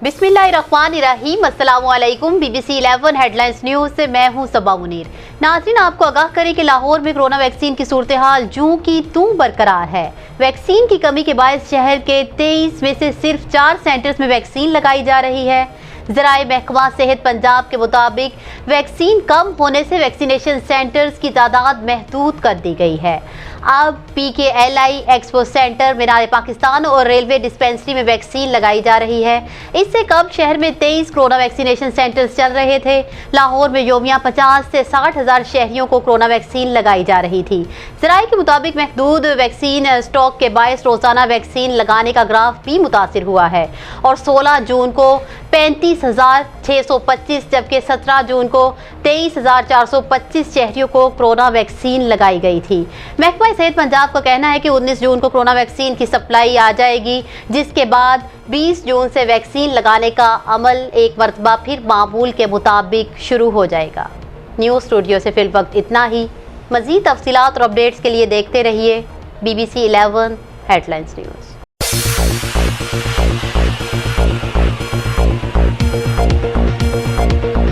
بسم اللہ الرحمن الرحیم۔ السلام علیکم۔ B B C 11 headlines news سے میں ہوں صبا منیر۔ ناظرین، آپ کو آگاہ کریں کہ لاہور میں کورونا ویکسین کی صورتحال جوں کی توں برقرار ہے۔ ویکسین کی کمی کے باعث شہر کے 23 میں سے صرف 4 سینٹرز میں ویکسین لگائی جا رہی ہے۔ ذرائع محکمہ صحت پنجاب کے مطابق ویکسین کم ہونے سے ویکسینیشن سینٹرز کی تعداد محدود کر دی گئی ہے۔ اب پی کے ایل آئی ایکسپو سینٹر، مینار پاکستان اور ریلوے ڈسپینسری میں ویکسین لگائی جا رہی ہے۔ اس سے قبل شہر میں 23 کورونا ویکسینیشن سینٹرز چل رہے تھے۔ لاہور میں یومیہ 50 سے 60 ہزار شہریوں کو کورونا ویکسین لگائی جا رہی تھی۔ ذرائع کے مطابق محدود ویکسین اسٹاک کے باعث روزانہ ویکسین لگانے کا گراف بھی متاثر ہوا ہے اور 16 جون کو 35,625 جبکہ 17 جون کو 23,425 شہریوں کو کورونا ویکسین لگائی گئی تھی۔ محکمہ صحت پنجاب کا کہنا ہے کہ 19 جون کو کورونا ویکسین کی سپلائی آ جائے گی، جس کے بعد 20 جون سے ویکسین لگانے کا عمل ایک مرتبہ پھر معمول کے مطابق شروع ہو جائے گا۔ نیوز اسٹوڈیو سے فی الوقت اتنا ہی۔ مزید تفصیلات اور اپڈیٹس کے لیے دیکھتے رہیے BBC 11 ہیڈ لائنز نیوز۔